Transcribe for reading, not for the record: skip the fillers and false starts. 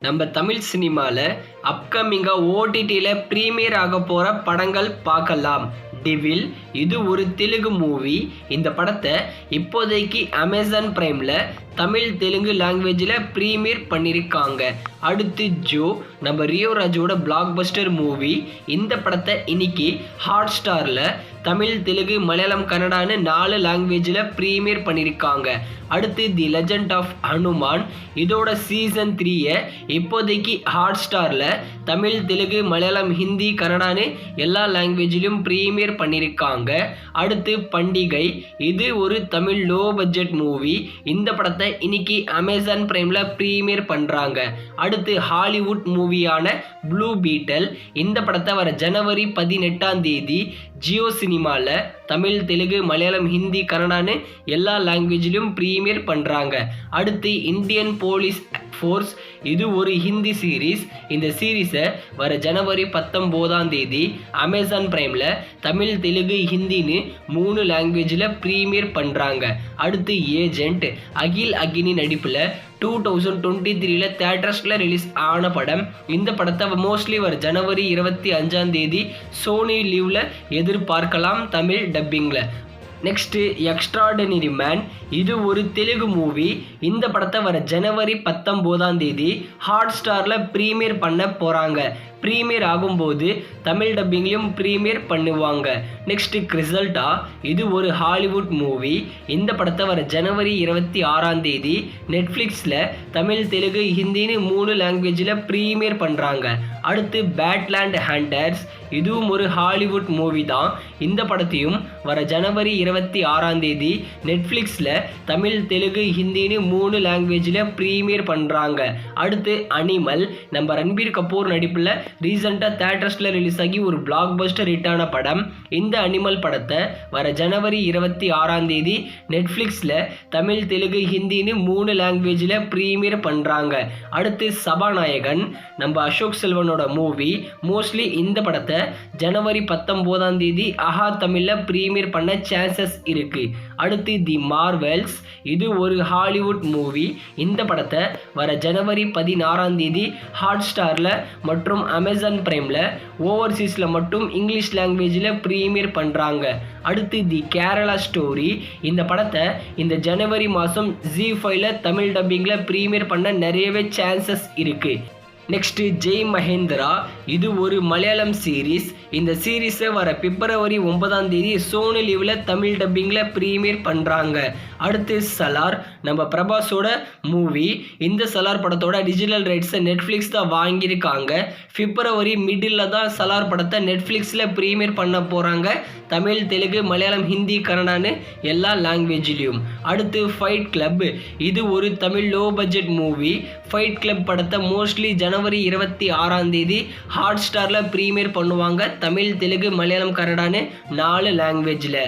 நம்ம தமிழ் சினிமாவில் அப்கமிங்காக ஓடிடியில் ப்ரீமியர் ஆக போகிற படங்கள் பார்க்கலாம். டிவில் இது ஒரு தெலுங்கு மூவி. இந்த படத்தை இப்போதைக்கு அமேசான் பிரைமில் தமிழ் தெலுங்கு லாங்குவேஜில் ப்ரீமியர் பண்ணியிருக்காங்க. அடுத்து ஜோ நம்ம ரியோ ராஜோட பிளாக் பஸ்டர் மூவி. இந்த படத்தை இன்னைக்கு ஹாட் ஸ்டாரில் தமிழ் தெலுங்கு மலையாளம் கன்னடான்னு 4 லாங்குவேஜில் ப்ரீமியர் பண்ணியிருக்காங்க. அடுத்து தி லெஜண்ட் ஆஃப் ஹனுமான் இதோட சீசன் 3 இப்போதைக்கு ஹாட் ஸ்டாரில் தமிழ் தெலுங்கு மலையாளம் ஹிந்தி கன்னடான்னு எல்லா லாங்குவேஜிலும் ப்ரீமியர் பண்ணியிருக்காங்க. அடுத்து பண்டிகை இது ஒரு தமிழ் லோ பட்ஜெட் மூவி. இந்த படத்தை இன்னைக்கு அமேசான் பிரைமில் ப்ரீமியர் பண்ணுறாங்க. அடுத்து ஹாலிவுட் மூவியான ப்ளூ பீட்டல் இந்த படத்தை வர ஜனவரி 18 ஜியோ சினிமாவில் தமிழ் தெலுங்கு மலையாளம் ஹிந்தி கன்னடான்னு எல்லா லாங்குவேஜிலும் ப்ரீமியர் பண்ணுறாங்க. அடுத்து இந்தியன் போலீஸ் ஃபோர்ஸ் இது ஒரு ஹிந்தி சீரீஸ். இந்த சீரீஸை வர ஜனவரி 19 அமேசான் பிரைமில் தமிழ் தெலுங்கு ஹிந்தின்னு 3 லாங்குவேஜில் ப்ரீமியர் பண்ணுறாங்க. அடுத்து ஏஜென்ட் அகில் அக்னி நடிப்பில் 2023 தியேட்டர்ஸில் ரிலீஸ் ஆன படம். இந்த படத்தை மோஸ்ட்லி வர ஜனவரி 25 சோனி லீவில் எதிர்பார்க்கலாம் தமிழ் டப்பிங்கில். நெக்ஸ்ட்டு எக்ஸ்ட்ராடனரி மேன் இது ஒரு தெலுங்கு மூவி. இந்த படத்தை வர ஜனவரி 19 ஹாட் ஸ்டாரில் ப்ரீமியர் பண்ண போகிறாங்க. ப்ரீமியர் ஆகும்போது தமிழ் டப்பிங்லையும் ப்ரீமியர் பண்ணுவாங்க. நெக்ஸ்ட்டு கிரிசல்டா இது ஒரு ஹாலிவுட் மூவி. இந்த படத்தை வர ஜனவரி 26 நெட்ஃப்ளிக்ஸில் தமிழ் தெலுங்கு ஹிந்தின்னு 3 லாங்குவேஜில் ப்ரீமியர் பண்ணுறாங்க. அடுத்து பேட்லேண்ட் ஹண்டர்ஸ் இதுவும் ஒரு ஹாலிவுட் மூவி தான். இந்த படத்தையும் வர ஜனவரி 26 நெட்ஃப்ளிக்ஸில் தமிழ் தெலுங்கு ஹிந்தின்னு 3 லாங்குவேஜில் ப்ரீமியர் பண்ணுறாங்க. அடுத்து அனிமல் நம்ம ரன்பீர் கபூர் நடிப்பில் ரீசெண்டாக தியேட்டர்ஸில் ரிலீஸ் ஆகி ஒரு பிளாக் பஸ்டர் ஹிட்டான படம். இந்த அனிமல் படத்தை வர ஜனவரி 26 நெட்ஃப்ளிக்ஸில் தமிழ் தெலுங்கு ஹிந்தின்னு 3 லாங்குவேஜில் ப்ரீமியர் பண்ணுறாங்க. அடுத்து சபாநாயகன் நம்ம அசோக் செல்வனோட மூவி. மோஸ்ட்லி இந்த படத்தை ஜனவரி 19 ஆஹா தமிழில் ப்ரீமியர் பண்ண சான்சஸ் இருக்குது. அடுத்து தி மார்வெல்ஸ் இது ஒரு ஹாலிவுட் மூவி. இந்த படத்தை வர ஜனவரி 16 ஹாட் ஸ்டாரில் மற்றும் அமேசான் பிரைமில் ஓவர்சீஸில் மட்டும் இங்கிலீஷ் லாங்குவேஜில் ப்ரீமியர் பண்ணுறாங்க. அடுத்து தி கேரளா ஸ்டோரி இந்த படத்தை இந்த ஜனவரி மாதம் ZEE5 தமிழ் டப்பிங்கில் ப்ரீமியர் பண்ண நிறையவே சான்சஸ் இருக்குது. நெக்ஸ்ட்டு ஜெய் மகேந்திரா இது ஒரு மலையாளம் சீரீஸ். இந்த சீரீஸை வர பிப்ரவரி 9 சோனி லீவில் தமிழ் டப்பிங்கில் ப்ரீமியர் பண்ணுறாங்க. அடுத்து சலார் நம்ம பிரபாஸோட மூவி. இந்த சலார் படத்தோட டிஜிட்டல் ரைட்ஸை நெட்ஃப்ளிக்ஸ் தான் வாங்கியிருக்காங்க. பிப்ரவரி மிடில் தான் சலார் படத்தை நெட்ஃப்ளிக்ஸில் ப்ரீமியர் பண்ண போகிறாங்க. தமிழ் தெலுங்கு மலையாளம் ஹிந்தி கன்னடான்னு எல்லா லாங்குவேஜ்லேயும். அடுத்து ஃபைட் கிளப் இது ஒரு Tamil low budget movie. Fight club படத்தை மோஸ்ட்லி ஜனவரி 26 ஹாட் ஸ்டாரில் ப்ரீமியர் பண்ணுவாங்க தமிழ் தெலுங்கு மலையாளம் கன்னடான்னு 4 லாங்குவேஜில்.